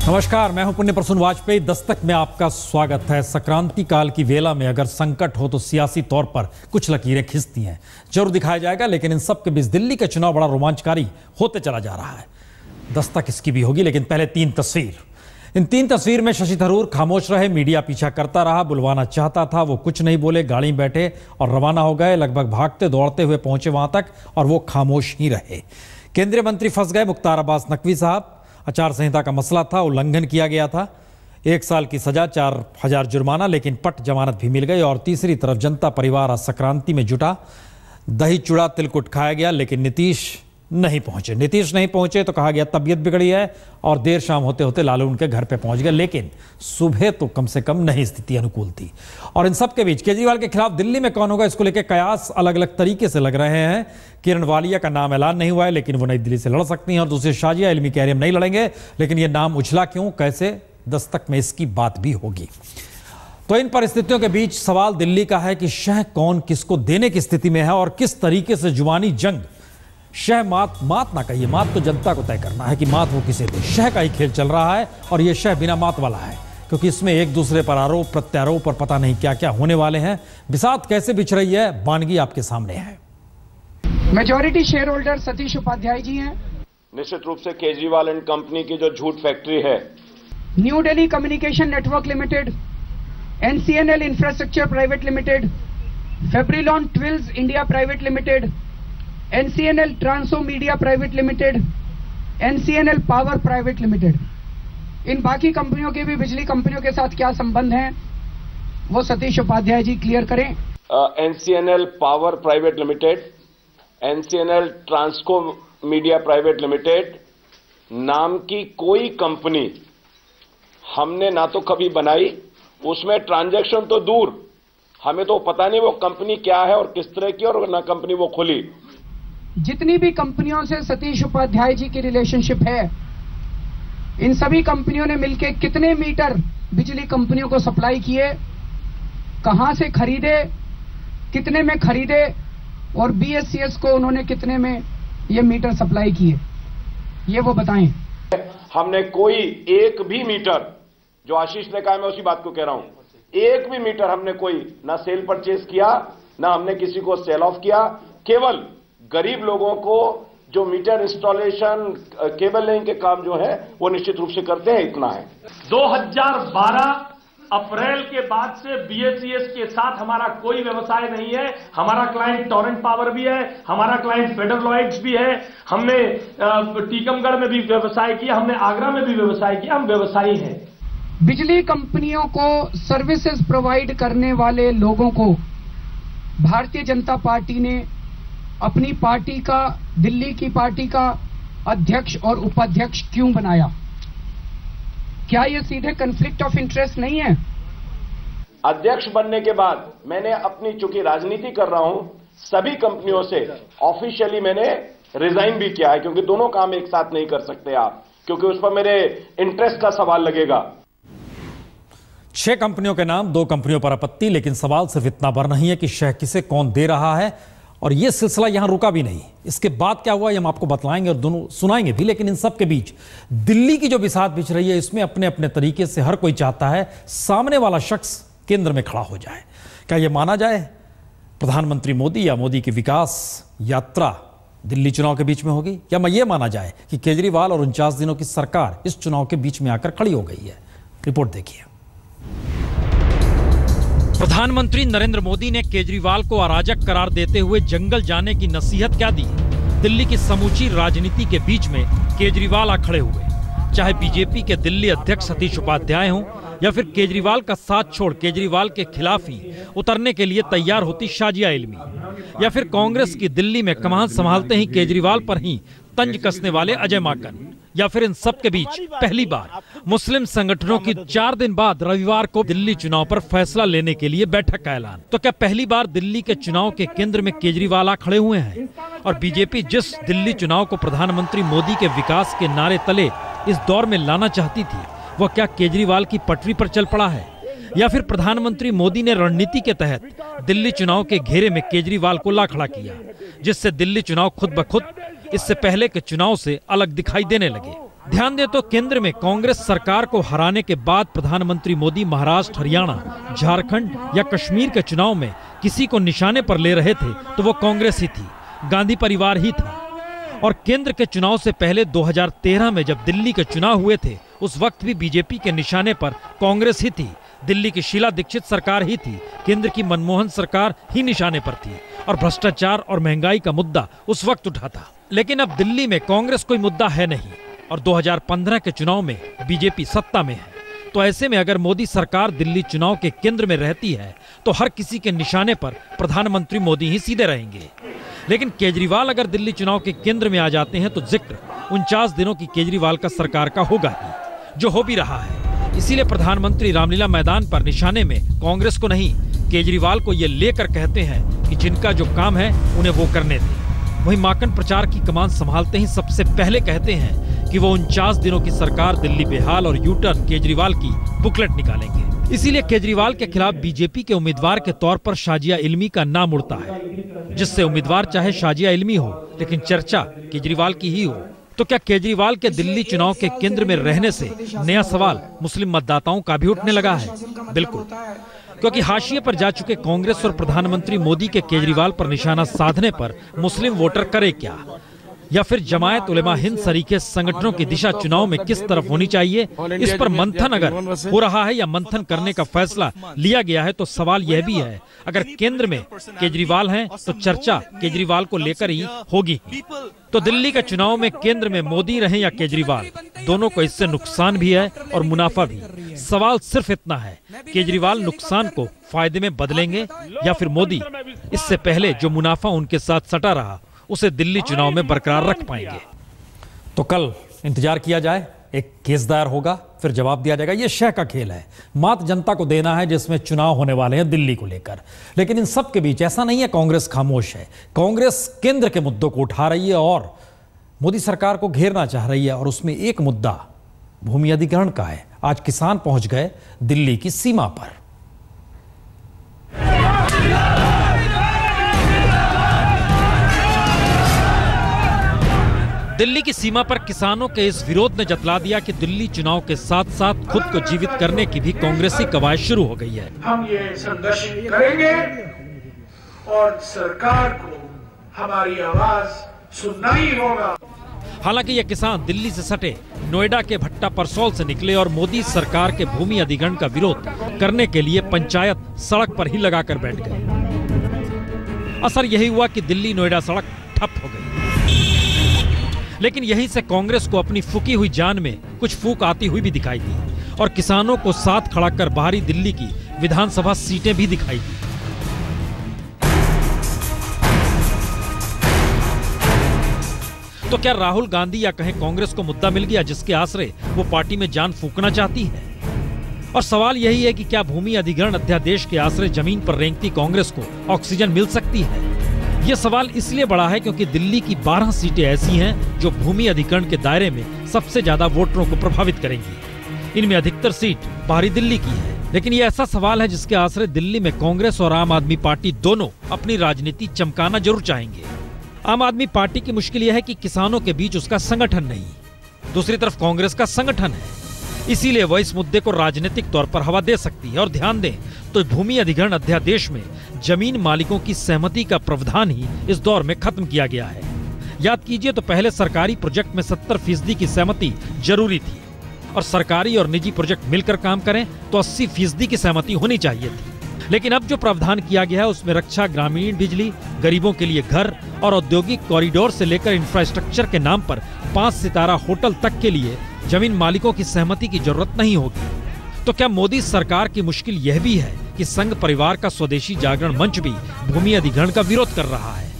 नमस्कार, मैं हूं पुण्य प्रसून वाजपेयी। दस्तक में आपका स्वागत है। संक्रांति काल की वेला में अगर संकट हो तो सियासी तौर पर कुछ लकीरें खिंचती हैं, जरूर दिखाया जाएगा। लेकिन इन सब के बीच दिल्ली का चुनाव बड़ा रोमांचकारी होते चला जा रहा है। दस्तक इसकी भी होगी, लेकिन पहले तीन तस्वीर। इन तीन तस्वीर में शशि थरूर खामोश रहे, मीडिया पीछा करता रहा, बुलवाना चाहता था, वो कुछ नहीं बोले, गाड़ी में बैठे और रवाना हो गए। लगभग भागते दौड़ते हुए पहुंचे वहां तक और वो खामोश ही रहे। केंद्रीय मंत्री फंस गए, मुख्तार अब्बास नकवी साहब। आचार संहिता का मसला था, उल्लंघन किया गया था, 1 साल की सजा, 4000 जुर्माना, लेकिन पट जमानत भी मिल गई। और तीसरी तरफ जनता परिवार आज संक्रांति में जुटा, दही चूड़ा तिलकुट खाया गया, लेकिन नीतीश नहीं पहुंचे तो कहा गया तबीयत बिगड़ी है, और देर शाम होते होते लालू उनके घर पे पहुंच गए। लेकिन सुबह तो कम से कम नहीं स्थिति अनुकूल थी। और इन सब के बीच केजरीवाल के खिलाफ दिल्ली में कौन होगा, इसको लेकर कयास अलग अलग तरीके से लग रहे हैं। किरण वालिया का नाम ऐलान नहीं हुआ है, लेकिन वो नई दिल्ली से लड़ सकती हैं। और दूसरे शाजिया इल्मी कह रहे हम नहीं लड़ेंगे, लेकिन ये नाम उछला क्यों, कैसे, दस्तक में इसकी बात भी होगी। तो इन परिस्थितियों के बीच सवाल दिल्ली का है कि शह कौन किसको देने की स्थिति में है, और किस तरीके से जुबानी जंग, शह मात ना कहिए, मात तो जनता को तय करना है कि मात वो किसे दे। शह का ही खेल चल रहा है, और ये शह बिना मात वाला है, क्योंकि इसमें एक दूसरे पर आरोप प्रत्यारोप और पता नहीं क्या क्या होने वाले हैं। बिसात कैसे बिछ रही है, वानगी आपके सामने है। Majority share holder Satish Upadhyay ji हैं। निश्चित रूप से केजरीवाल एंड कंपनी की जो झूठ फैक्ट्री है, New Delhi communication network limited, NCNL infrastructure private limited, फेब्रिलॉन twills India private limited, NCNL ट्रांसो media private limited, NCNL power private limited. इन बाकी कंपनियों के भी बिजली कंपनियों के साथ क्या संबंध हैं, वो सतीश उपाध्याय जी क्लियर करें। NCNL power private limited, NCNL Transco media private limited नाम की कोई कंपनी हमने ना तो कभी बनाई, उसमें ट्रांजैक्शन तो दूर, हमें तो पता नहीं वो कंपनी क्या है और किस तरह की, और ना कंपनी वो खुली। जितनी भी कंपनियों से सतीश उपाध्याय जी की रिलेशनशिप है, इन सभी कंपनियों ने मिलकर कितने मीटर बिजली कंपनियों को सप्लाई किए, कहां से खरीदे, कितने में खरीदे, और BSCS को उन्होंने कितने में ये मीटर सप्लाई किए, ये वो बताएं। हमने कोई एक भी मीटर, जो आशीष ने कहा मैं उसी बात को कह रहा हूं, एक भी मीटर हमने कोई ना सेल परचेज किया, ना हमने किसी को सेल ऑफ किया। केवल गरीब लोगों को जो मीटर इंस्टॉलेशन, केबल लेइंग के काम जो है वो निश्चित रूप से करते हैं, इतना है। 2012 अप्रैल के बाद से BSCS के साथ हमारा कोई व्यवसाय नहीं है। हमारा क्लाइंट टोरेंट पावर भी है, हमारा क्लाइंट फेडरल लॉयड्स भी है, हमने टीकमगढ़ में भी व्यवसाय किया, हमने आगरा में भी व्यवसाय किया, हम व्यवसायी हैं। बिजली कंपनियों को सर्विसेज प्रोवाइड करने वाले लोगों को भारतीय जनता पार्टी ने अपनी पार्टी का, दिल्ली की पार्टी का अध्यक्ष और उपाध्यक्ष क्यों बनाया? क्या यह सीधे कॉन्फ्लिक्ट ऑफ इंटरेस्ट नहीं है? अध्यक्ष बनने के बाद मैंने अपनी, चूंकि राजनीति कर रहा हूं, सभी कंपनियों से ऑफिशियली मैंने रिजाइन भी किया है, क्योंकि दोनों काम एक साथ नहीं कर सकते आप, क्योंकि उस पर मेरे इंटरेस्ट का सवाल लगेगा। 6 कंपनियों के नाम, 2 कंपनियों पर आपत्ति, लेकिन सवाल सिर्फ इतना भर नहीं है कि शह किसे कौन दे रहा है। और यह सिलसिला यहां रुका भी नहीं, इसके बाद क्या हुआ ये हम आपको बतलाएंगे और दोनों सुनाएंगे भी। लेकिन इन सब के बीच दिल्ली की जो बिसात बिछ रही है, इसमें अपने अपने तरीके से हर कोई चाहता है सामने वाला शख्स केंद्र में खड़ा हो जाए। क्या यह माना जाए प्रधानमंत्री मोदी या मोदी की विकास यात्रा दिल्ली चुनाव के बीच में होगी, या यह माना जाए कि केजरीवाल और 49 दिनों की सरकार इस चुनाव के बीच में आकर खड़ी हो गई है? रिपोर्ट देखिए। प्रधानमंत्री नरेंद्र मोदी ने केजरीवाल को अराजक करार देते हुए जंगल जाने की नसीहत क्या दी? दिल्ली की समूची राजनीति के बीच में केजरीवाल आ खड़े हुए। चाहे बीजेपी के दिल्ली अध्यक्ष सतीश उपाध्याय हों, या फिर केजरीवाल का साथ छोड़ केजरीवाल के खिलाफ ही उतरने के लिए तैयार होती शाजिया इल्मी, या फिर कांग्रेस की दिल्ली में कमान संभालते ही केजरीवाल पर ही तंज कसने वाले अजय माकन, या फिर इन सब के बीच पहली बार मुस्लिम संगठनों की 4 दिन बाद रविवार को दिल्ली चुनाव पर फैसला लेने के लिए बैठक का ऐलान। तो क्या पहली बार दिल्ली के चुनाव के केंद्र में केजरीवाल आ खड़े हुए हैं? और बीजेपी जिस दिल्ली चुनाव को प्रधानमंत्री मोदी के विकास के नारे तले इस दौर में लाना चाहती थी, वह क्या केजरीवाल की पटरी पर चल पड़ा है? या फिर प्रधानमंत्री मोदी ने रणनीति के तहत दिल्ली चुनाव के घेरे में केजरीवाल को ला खड़ा किया, जिससे दिल्ली चुनाव खुद ब खुद इससे पहले के चुनाव से अलग दिखाई देने लगे? ध्यान दें तो केंद्र में कांग्रेस सरकार को हराने के बाद प्रधानमंत्री मोदी महाराष्ट्र, हरियाणा, झारखंड या कश्मीर के चुनाव में किसी को निशाने पर ले रहे थे तो वो कांग्रेस ही थी, गांधी परिवार ही था। और केंद्र के चुनाव से पहले 2013 में जब दिल्ली के चुनाव हुए थे, उस वक्त भी बीजेपी के निशाने पर कांग्रेस ही थी। दिल्ली की शीला दीक्षित सरकार ही थी, केंद्र की मनमोहन सरकार ही निशाने पर थी और भ्रष्टाचार और महंगाई का मुद्दा उस वक्त उठा था। लेकिन अब दिल्ली में कांग्रेस कोई मुद्दा है नहीं और 2015 के चुनाव में बीजेपी सत्ता में है। तो ऐसे में अगर मोदी सरकार दिल्ली चुनाव के केंद्र में रहती है तो हर किसी के निशाने पर प्रधानमंत्री मोदी ही सीधे रहेंगे। लेकिन केजरीवाल अगर दिल्ली चुनाव के केंद्र में आ जाते हैं तो जिक्र 49 दिनों की केजरीवाल का सरकार का होगा ही, जो हो भी रहा है। इसीलिए प्रधानमंत्री रामलीला मैदान पर निशाने में कांग्रेस को नहीं, केजरीवाल को ये लेकर कहते हैं कि जिनका जो काम है उन्हें वो करने दें। वहीं माकन प्रचार की कमान संभालते ही सबसे पहले कहते हैं कि वो 49 दिनों की सरकार दिल्ली बेहाल और यूटर्न केजरीवाल की बुकलेट निकालेंगे। इसीलिए केजरीवाल के खिलाफ बीजेपी के उम्मीदवार के तौर पर शाजिया इल्मी का नाम उड़ता है, जिससे उम्मीदवार चाहे शाजिया इल्मी हो लेकिन चर्चा केजरीवाल की ही हो। तो क्या केजरीवाल के दिल्ली चुनाव के केंद्र में रहने से नया सवाल मुस्लिम मतदाताओं का भी उठने लगा है? बिल्कुल, क्योंकि हाशिए पर जा चुके कांग्रेस और प्रधानमंत्री मोदी के केजरीवाल पर निशाना साधने पर मुस्लिम वोटर करे क्या? या फिर जमायत उलेमा हिंद सरीके संगठनों की दिशा चुनाव में किस तरफ होनी चाहिए, इस पर मंथन अगर हो रहा है या मंथन करने का फैसला लिया गया है तो सवाल यह भी है, अगर केंद्र में केजरीवाल हैं तो चर्चा केजरीवाल को लेकर ही होगी। तो दिल्ली के चुनाव में केंद्र में मोदी रहे या केजरीवाल, दोनों को इससे नुकसान भी है और मुनाफा भी। सवाल सिर्फ इतना है, केजरीवाल नुकसान को फायदे में बदलेंगे या फिर मोदी इससे पहले जो मुनाफा उनके साथ सटा रहा उसे दिल्ली चुनाव में बरकरार रख पाएंगे। तो कल इंतजार किया जाए, एक केस दायर होगा, फिर जवाब दिया जाएगा। ये शह का खेल है, मात जनता को देना है जिसमें चुनाव होने वाले हैं दिल्ली को लेकर। लेकिन इन सब के बीच ऐसा नहीं है कांग्रेस खामोश है। कांग्रेस केंद्र के मुद्दों को उठा रही है और मोदी सरकार को घेरना चाह रही है, और उसमें एक मुद्दा भूमि अधिग्रहण का है। आज किसान पहुंच गए दिल्ली की सीमा पर। दिल्ली की सीमा पर किसानों के इस विरोध ने जतला दिया कि दिल्ली चुनाव के साथ साथ खुद को जीवित करने की भी कांग्रेसी कवायद शुरू हो गई है। हम ये संघर्ष करेंगे और सरकार को हमारी आवाज सुनना ही होगा। हालांकि ये किसान दिल्ली से सटे नोएडा के भट्टा परसौल से निकले और मोदी सरकार के भूमि अधिग्रहण का विरोध करने के लिए पंचायत सड़क पर ही लगाकर बैठ गए। असर यही हुआ कि दिल्ली नोएडा सड़क ठप हो गई। लेकिन यहीं से कांग्रेस को अपनी फूकी हुई जान में कुछ फूक आती हुई भी दिखाई दी और किसानों को साथ खड़ा कर बाहरी दिल्ली की विधानसभा सीटें भी दिखाई दी। तो क्या राहुल गांधी या कहें कांग्रेस को मुद्दा मिल गया जिसके आसरे वो पार्टी में जान फूकना चाहती है? और सवाल यही है कि क्या भूमि अधिग्रहण अध्यादेश के आसरे जमीन पर रेंगती कांग्रेस को ऑक्सीजन मिल सकती है? यह सवाल इसलिए बड़ा है क्योंकि दिल्ली की 12 सीटें ऐसी हैं जो भूमि अधिग्रहण के दायरे में सबसे ज्यादा वोटरों को प्रभावित करेंगी। इनमें अधिकतर सीट बाहरी दिल्ली की है। लेकिन यह ऐसा सवाल है जिसके आसरे दिल्ली में कांग्रेस और आम आदमी पार्टी दोनों अपनी राजनीति चमकाना जरूर चाहेंगे। आम आदमी पार्टी की मुश्किल यह है कि किसानों के बीच उसका संगठन नहीं, दूसरी तरफ कांग्रेस का संगठन है। इसीलिए वह इस मुद्दे को राजनीतिक तौर पर हवा दे सकती है। और ध्यान दें तो भूमि अधिग्रहण अध्यादेश में जमीन मालिकों की सहमति का प्रावधान ही इस दौर में खत्म किया गया है। याद कीजिए तो पहले सरकारी प्रोजेक्ट में 70% की सहमति जरूरी थी और सरकारी और निजी प्रोजेक्ट मिलकर काम करें तो 80% की सहमति होनी चाहिए थी। लेकिन अब जो प्रावधान किया गया है उसमें रक्षा, ग्रामीण बिजली, गरीबों के लिए घर और औद्योगिक कॉरिडोर से लेकर इंफ्रास्ट्रक्चर के नाम पर 5 सितारा होटल तक के लिए जमीन मालिकों की सहमति की जरूरत नहीं होगी। तो क्या मोदी सरकार की मुश्किल यह भी है कि संघ परिवार का स्वदेशी जागरण मंच भी भूमि अधिग्रहण का विरोध कर रहा है?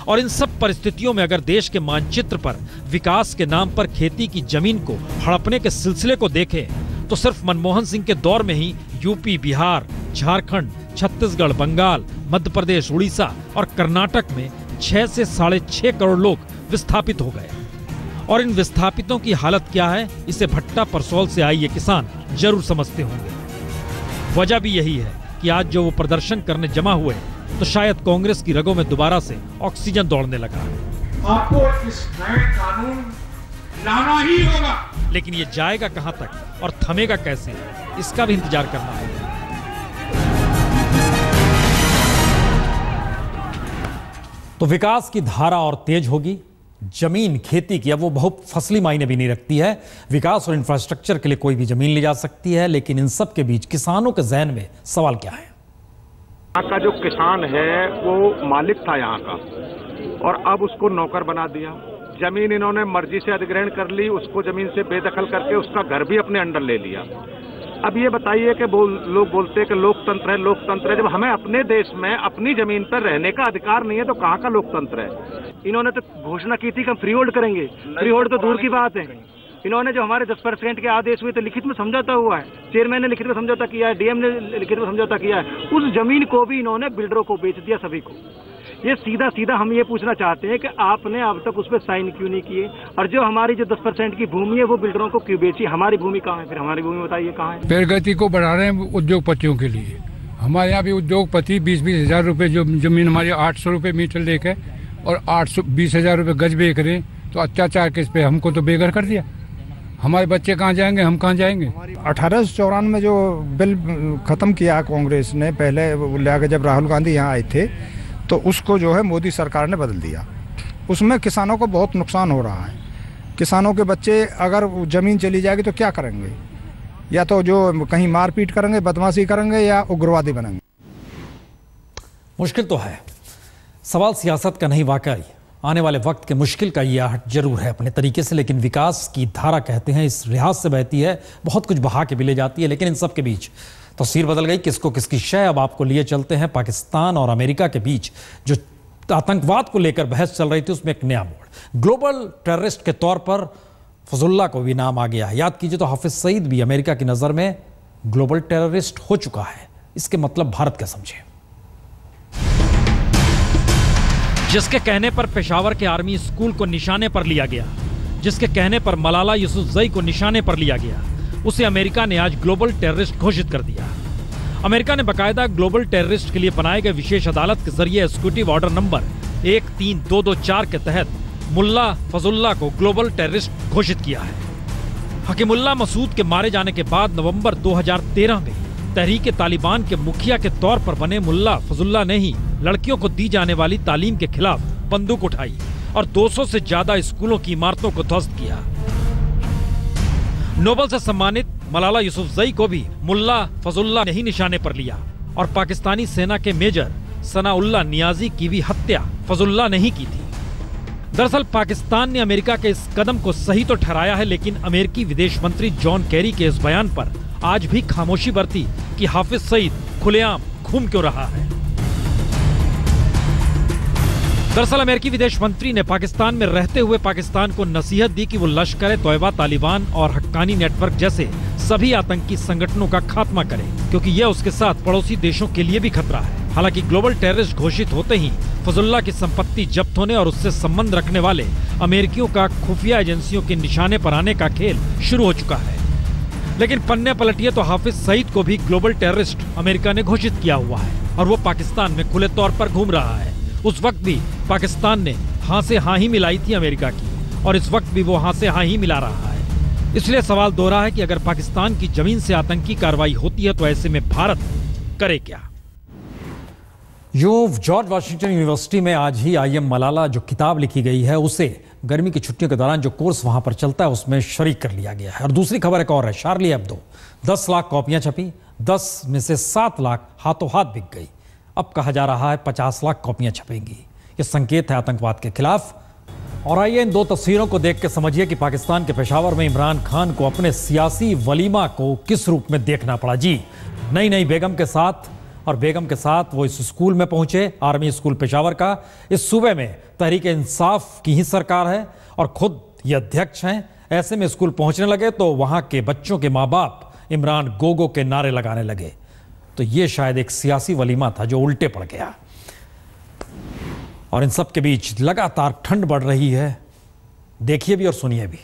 और इन सब परिस्थितियों में अगर देश के मानचित्र पर विकास के नाम पर खेती की जमीन को हड़पने के सिलसिले को देखें तो सिर्फ मनमोहन सिंह के दौर में ही यूपी, बिहार, झारखंड, छत्तीसगढ़, बंगाल, मध्य प्रदेश, उड़ीसा और कर्नाटक में 6 से 6.5 करोड़ लोग विस्थापित हो गए। और इन विस्थापितों की हालत क्या है इसे भट्टा परसौल से आए ये किसान जरूर समझते होंगे। वजह भी यही है कि आज जो वो प्रदर्शन करने जमा हुए तो शायद कांग्रेस की रगों में दोबारा से ऑक्सीजन दौड़ने लगा। आपको इस नए कानून लाना ही होगा। लेकिन ये जाएगा कहां तक और थमेगा कैसे, इसका भी इंतजार करना है। तो विकास की धारा और तेज होगी। जमीन खेती की अब वो बहुत फसली मायने भी नहीं रखती है। विकास और इंफ्रास्ट्रक्चर के लिए कोई भी जमीन ली जा सकती है, लेकिन इन सब के बीच किसानों के जहन में सवाल क्या है? यहाँ का जो किसान है वो मालिक था यहाँ का, और अब उसको नौकर बना दिया। जमीन इन्होंने मर्जी से अधिग्रहण कर ली, उसको जमीन से बेदखल करके उसका घर भी अपने अंडर ले लिया। अब ये बताइए कि लोग बोलते हैं कि लोकतंत्र है, लोकतंत्र है। जब हमें अपने देश में अपनी जमीन पर रहने का अधिकार नहीं है तो कहाँ का लोकतंत्र है? इन्होंने तो घोषणा की थी कि हम फ्री होल्ड करेंगे। फ्री होल्ड तो दूर की बात है। इन्होंने जो हमारे 10% के आदेश हुए थे, लिखित में समझौता हुआ है, चेयरमैन ने लिखित में समझौता किया है, डीएम ने लिखित में समझौता किया है। उस जमीन को भी इन्होंने बिल्डरों को बेच दिया, सभी को। ये सीधा सीधा हम ये पूछना चाहते हैं कि आपने अब तक उस पर साइन क्यों नहीं किए, और जो हमारी जो 10% की भूमि है वो बिल्डरों को क्यों बेची? हमारी भूमि कहाँ है? फिर हमारी भूमि बताइए कहाँ है? प्रगति को बढ़ा रहे हैं उद्योगपतियों के लिए। हमारे यहाँ भी उद्योगपति 20-20 हजार रुपये जो जमीन हमारी 800 रुपये मीटर लेकर और 20 हजार रुपये गज बेच रहे हैं, तो अत्याचार के इस पे हमको तो बेघर कर दिया। हमारे बच्चे कहाँ जाएंगे, हम कहाँ जाएंगे? 1894 में जो बिल खत्म किया कांग्रेस ने, पहले लाकर जब राहुल गांधी यहाँ आए थे तो उसको जो है मोदी सरकार ने बदल दिया। उसमें किसानों को बहुत नुकसान हो रहा है। किसानों के बच्चे अगर जमीन चली जाएगी तो क्या करेंगे? या तो जो कहीं मारपीट करेंगे, बदमाशी करेंगे, या उग्रवादी बनेंगे। मुश्किल तो है, सवाल सियासत का नहीं, वाकई आने वाले वक्त के मुश्किल का ये आहट जरूर है अपने तरीके से। लेकिन विकास की धारा कहते हैं इस लिहाज से बहती है, बहुत कुछ बहा के भी ले जाती है। लेकिन इन सब के बीच तस्वीर बदल गई, किसको किसकी शय। अब आपको लिए चलते हैं पाकिस्तान और अमेरिका के बीच जो आतंकवाद को लेकर बहस चल रही थी, उसमें एक नया मोड़। ग्लोबल टेररिस्ट के तौर पर फजलुल्लाह को भी नाम आ गया है। याद कीजिए तो हाफिज सईद भी अमेरिका की नजर में ग्लोबल टेररिस्ट हो चुका है। इसके मतलब भारत क्या समझे? जिसके कहने पर पेशावर के आर्मी स्कूल को निशाने पर लिया गया, जिसके कहने पर मलाला यूसुफजई को निशाने पर लिया गया, उसे अमेरिका ने आज ग्लोबल टेररिस्ट घोषित कर दिया। अमेरिका ने बकायदा ग्लोबल टेररिस्ट के लिए बनाए गए विशेष अदालत के जरिए एग्जीक्यूटिव ऑर्डर नंबर 13224 के तहत मुल्ला फजलुल्लाह को ग्लोबल टेररिस्ट घोषित किया है। हकीमुल्लाह मसूद के मारे जाने के बाद नवंबर 2013 में तहरीक तालिबान के मुखिया के तौर पर बने मुल्ला फजलुल्लाह ने ही लड़कियों को दी जाने वाली तालीम के खिलाफ बंदूक उठाई और 200 से ज्यादा स्कूलों की इमारतों को ध्वस्त किया। नोबेल से सम्मानित मलाला यूसुफजई को भी मुल्ला फजलुल्लाह ने ही निशाने पर लिया और पाकिस्तानी सेना के मेजर सनाउल्लाह नियाजी की भी हत्या फजलुल्लाह ने ही की थी। दरअसल पाकिस्तान ने अमेरिका के इस कदम को सही तो ठहराया है, लेकिन अमेरिकी विदेश मंत्री जॉन कैरी के इस बयान पर आज भी खामोशी बरती कि हाफिज सईद खुलेआम घूम क्यों रहा है। दरअसल अमेरिकी विदेश मंत्री ने पाकिस्तान में रहते हुए पाकिस्तान को नसीहत दी कि वो लश्कर तौयबा, तालिबान और हक्कानी नेटवर्क जैसे सभी आतंकी संगठनों का खात्मा करे, क्योंकि यह उसके साथ पड़ोसी देशों के लिए भी खतरा है। हालांकि ग्लोबल टेररिस्ट घोषित होते ही फजलुल्लाह की संपत्ति जब्त होने और उससे संबंध रखने वाले अमेरिकियों का खुफिया एजेंसियों के निशाने पर आने का खेल शुरू हो चुका है। लेकिन पन्ने पलटिए तो हाफिज सईद को भी ग्लोबल टेररिस्ट अमेरिका ने घोषित किया हुआ है और वो पाकिस्तान में खुले तौर पर घूम रहा है। उस वक्त भी पाकिस्तान ने हाँ से हाँ ही मिलाई थी अमेरिका की, और इस वक्त भी वो हाँ से हाँ ही मिला रहा है। इसलिए सवाल दोहरा है कि अगर पाकिस्तान की जमीन से आतंकी कार्रवाई होती है तो ऐसे में भारत करे क्या? जॉर्ज वाशिंगटन यूनिवर्सिटी में आज ही आईएम मलाला जो किताब लिखी गई है उसे गर्मी की छुट्टियों के दौरान जो कोर्स वहां पर चलता है उसमें शरीक कर लिया गया है। और दूसरी खबर एक और है, शार्ली एब्दो 10 लाख कॉपियां छपी, 10 में से 7 लाख हाथों हाथ बिक गई। अब कहा जा रहा है 50 लाख कॉपियां छपेंगी। ये संकेत है आतंकवाद के खिलाफ। और आइए इन दो तस्वीरों को देख के समझिए कि पाकिस्तान के पेशावर में इमरान खान को अपने सियासी वलीमा को किस रूप में देखना पड़ा। जी, नई नई बेगम के साथ, और बेगम के साथ वो इस स्कूल में पहुंचे, आर्मी स्कूल पेशावर का। इस सूबे में तहरीक इंसाफ की ही सरकार है और खुद ये अध्यक्ष हैं। ऐसे में स्कूल पहुंचने लगे तो वहां के बच्चों के माँ बाप इमरान गोगो के नारे लगाने लगे। तो ये शायद एक सियासी वलीमा था जो उल्टे पड़ गया। और इन सब के बीच लगातार ठंड बढ़ रही है, देखिए भी और सुनिए भी।